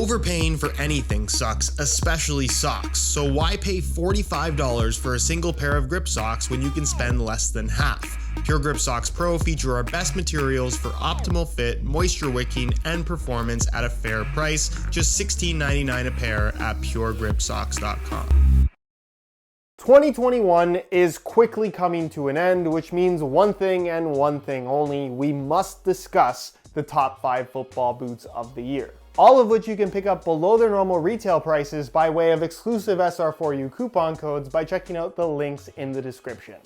Overpaying for anything sucks, especially socks, so why pay $45 for a single pair of grip socks when you can spend less than half? Pure Grip Socks Pro feature our best materials for optimal fit, moisture wicking, and performance at a fair price, just $16.99 a pair at puregripsocks.com. 2021 is quickly coming to an end, which means one thing and one thing only: we must discuss the top 5 football boots of the year. All of which you can pick up below their normal retail prices by way of exclusive SR4U coupon codes by checking out the links in the description.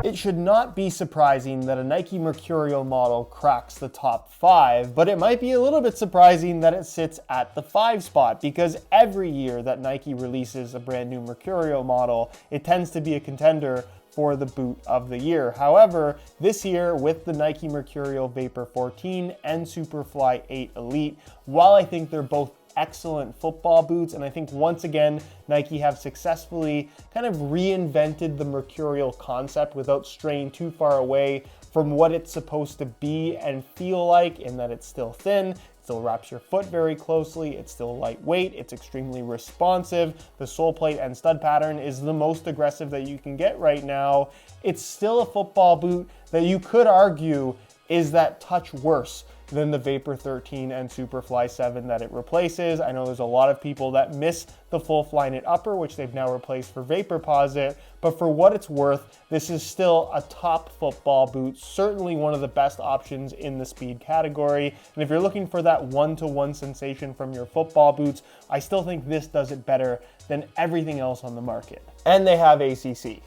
It should not be surprising that a Nike Mercurial model cracks the top 5, but it might be a little bit surprising that it sits at the 5 spot, because every year that Nike releases a brand new Mercurial model, it tends to be a contender for the boot of the year. However, this year with the Nike Mercurial Vapor 14 and Superfly 8 Elite, while I think they're both excellent football boots, and I think once again Nike have successfully kind of reinvented the Mercurial concept without straying too far away from what it's supposed to be and feel like, in that it's still thin, still wraps your foot very closely, it's still lightweight, it's extremely responsive, the sole plate and stud pattern is the most aggressive that you can get right now. It's still a football boot that you could argue is that touch worse than the Vapor 13 and Superfly 7 that it replaces. I know there's a lot of people that miss the full Flyknit upper, which they've now replaced for Vaporposit, but for what it's worth, this is still a top football boot, certainly one of the best options in the speed category. And if you're looking for that one-to-one sensation from your football boots, I still think this does it better than everything else on the market. And they have ACC.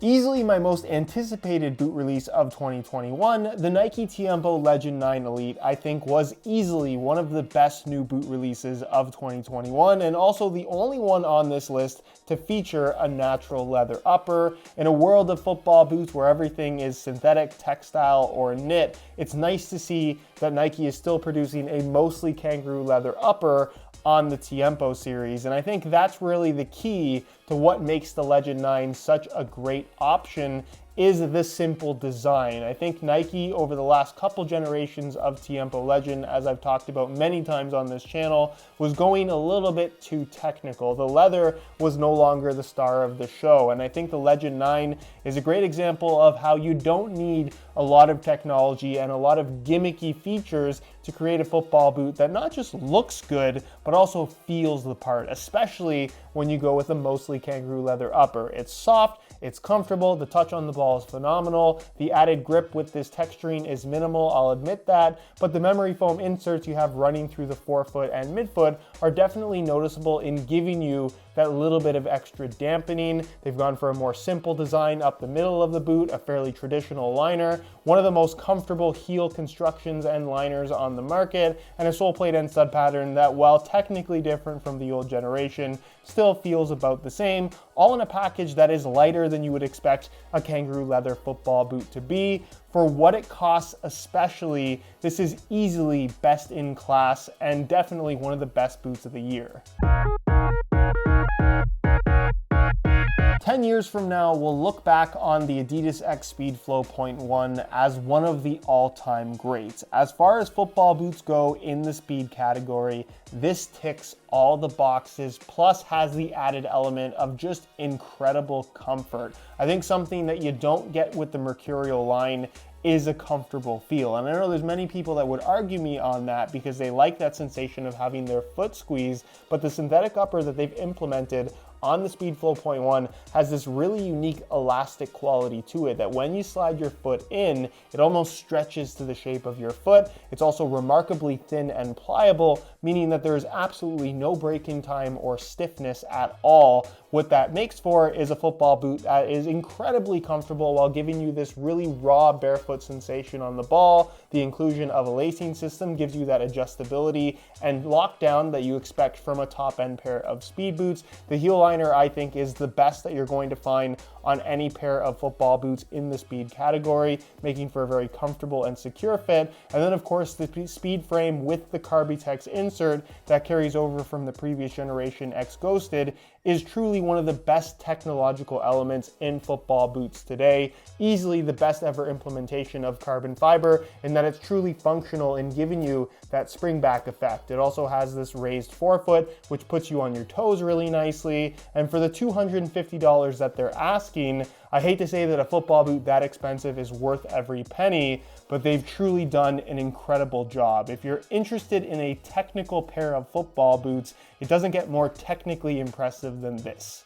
Easily my most anticipated boot release of 2021, the Nike Tiempo Legend 9 Elite, I think was easily one of the best new boot releases of 2021, and also the only one on this list to feature a natural leather upper. In a world of football boots where everything is synthetic, textile, or knit, it's nice to see that Nike is still producing a mostly kangaroo leather upper on the Tiempo series, and I think that's really the key to what makes the Legend 9 such a great option, is the simple design. I think Nike over the last couple generations of Tiempo Legend, as I've talked about many times on this channel, was going a little bit too technical. The leather was no longer the star of the show, and I think the Legend 9 is a great example of how you don't need a lot of technology and a lot of gimmicky features to create a football boot that not just looks good, but also feels the part, especially when you go with a mostly kangaroo leather upper. It's soft, it's comfortable, the touch on the ball is phenomenal, the added grip with this texturing is minimal, I'll admit that, but the memory foam inserts you have running through the forefoot and midfoot are definitely noticeable in giving you that little bit of extra dampening. They've gone for a more simple design up the middle of the boot, a fairly traditional liner, one of the most comfortable heel constructions and liners on the market, and a sole plate and stud pattern that, while technically different from the old generation, still feels about the same, all in a package that is lighter than you would expect a kangaroo leather football boot to be. For what it costs especially, this is easily best in class and definitely one of the best boots of the year. 10 years from now, we'll look back on the Adidas X Speedflow 0.1 as one of the all-time greats. As far as football boots go in the speed category, this ticks all the boxes, plus has the added element of just incredible comfort. I think something that you don't get with the Mercurial line is a comfortable feel. And I know there's many people that would argue me on that because they like that sensation of having their foot squeezed, but the synthetic upper that they've implemented on the Speedflow 0.1 has this really unique elastic quality to it that when you slide your foot in, it almost stretches to the shape of your foot. It's also remarkably thin and pliable, meaning that there is absolutely no break-in time or stiffness at all. What that makes for is a football boot that is incredibly comfortable while giving you this really raw barefoot sensation on the ball. The inclusion of a lacing system gives you that adjustability and lockdown that you expect from a top-end pair of speed boots. The heel liner, I think, is the best that you're going to find on any pair of football boots in the speed category, making for a very comfortable and secure fit. And then of course the speed frame with the Carbitex insert that carries over from the previous generation X Ghosted is truly one of the best technological elements in football boots today. Easily the best ever implementation of carbon fiber in that it's truly functional in giving you that spring back effect. It also has this raised forefoot, which puts you on your toes really nicely. And for the $250 that they're asking, I hate to say that a football boot that expensive is worth every penny, but they've truly done an incredible job. If you're interested in a technical pair of football boots, it doesn't get more technically impressive than this.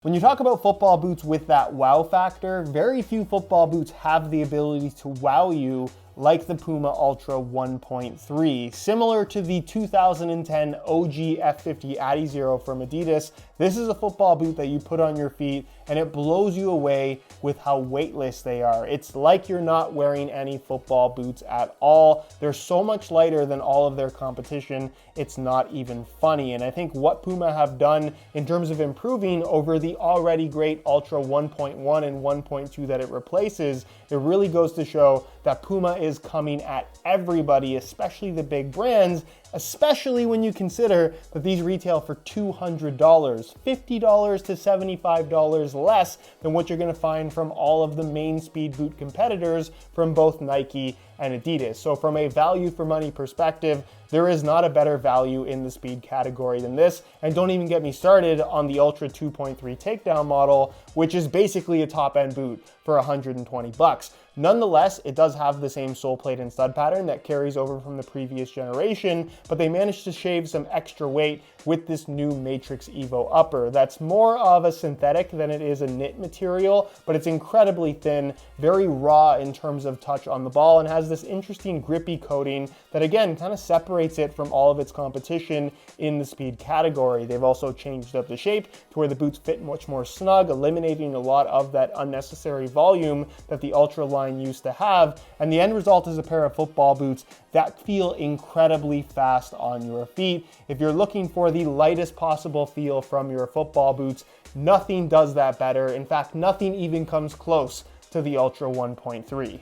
When you talk about football boots with that wow factor, very few football boots have the ability to wow you like the Puma Ultra 1.3. Similar to the 2010 OG F50 Adizero from Adidas, this is a football boot that you put on your feet and it blows you away with how weightless they are. It's like you're not wearing any football boots at all. They're so much lighter than all of their competition, it's not even funny. And I think what Puma have done in terms of improving over the already great Ultra 1.1 and 1.2 that it replaces, it really goes to show that Puma is coming at everybody, especially the big brands, especially when you consider that these retail for $200, $50 to $75 less than what you're going to find from all of the main speed boot competitors from both Nike and Adidas. So from a value for money perspective, there is not a better value in the speed category than this. And don't even get me started on the Ultra 2.3 takedown model, which is basically a top-end boot for 120 bucks. Nonetheless, it does have the same sole plate and stud pattern that carries over from the previous generation, but they managed to shave some extra weight with this new Matrix Evo upper. That's more of a synthetic than it is a knit material, but it's incredibly thin, very raw in terms of touch on the ball, and has this interesting grippy coating that again kind of separates it from all of its competition in the speed category. They've also changed up the shape to where the boots fit much more snug, eliminating a lot of that unnecessary volume that the Ultra line used to have, and the end result is a pair of football boots that feel incredibly fast on your feet. If you're looking for the lightest possible feel from your football boots, nothing does that better. In fact, nothing even comes close to the Ultra 1.3.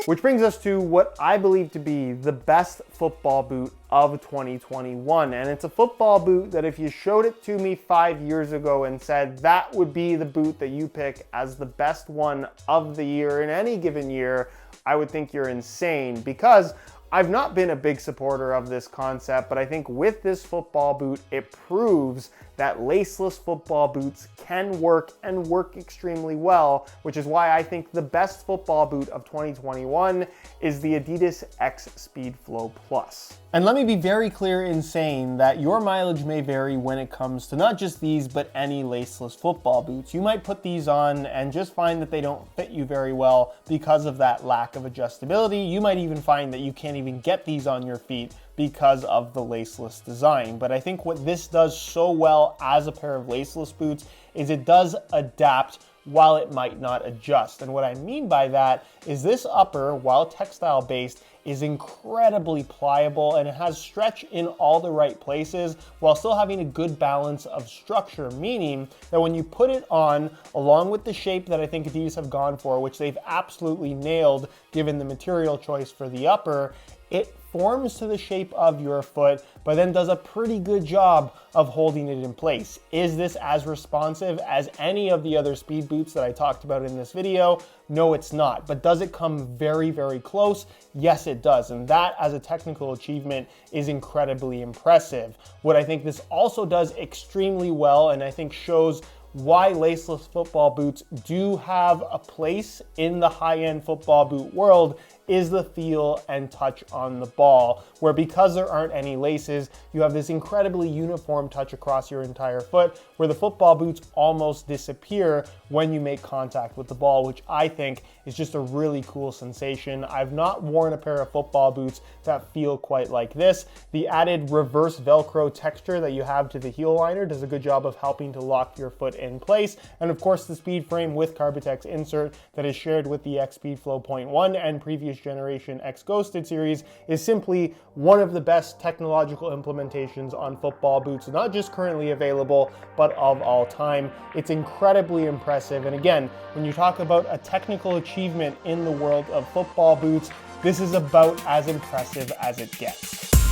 Which brings us to what I believe to be the best football boot of 2021. And it's a football boot that if you showed it to me 5 years ago and said that would be the boot that you pick as the best one of the year in any given year, I would think you're insane, because I've not been a big supporter of this concept, but I think with this football boot, it proves that laceless football boots can work and work extremely well, which is why I think the best football boot of 2021 is the Adidas X Speedflow Plus. And let me be very clear in saying that your mileage may vary when it comes to not just these, but any laceless football boots. You might put these on and just find that they don't fit you very well because of that lack of adjustability. You might even find that you can't even get these on your feet because of the laceless design. But I think what this does so well as a pair of laceless boots is it does adapt while it might not adjust. And what I mean by that is this upper, while textile based, is incredibly pliable and it has stretch in all the right places while still having a good balance of structure, meaning that when you put it on along with the shape that I think Adidas have gone for, which they've absolutely nailed given the material choice for the upper, it forms to the shape of your foot, but then does a pretty good job of holding it in place. Is this as responsive as any of the other speed boots that I talked about in this video? No, it's not. But does it come very, very close? Yes, it does. And that as a technical achievement is incredibly impressive. What I think this also does extremely well, and I think shows why laceless football boots do have a place in the high-end football boot world, is the feel and touch on the ball, where because there aren't any laces, you have this incredibly uniform touch across your entire foot, where the football boots almost disappear when you make contact with the ball, which I think is just a really cool sensation. I've not worn a pair of football boots that feel quite like this. The added reverse Velcro texture that you have to the heel liner does a good job of helping to lock your foot in place. And of course, the speed frame with Carbitex insert that is shared with the X Speedflow 0.1 and previous Previous Generation X Ghosted series is simply one of the best technological implementations on football boots, not just currently available, but of all time. It's incredibly impressive. And again, when you talk about a technical achievement in the world of football boots, this is about as impressive as it gets.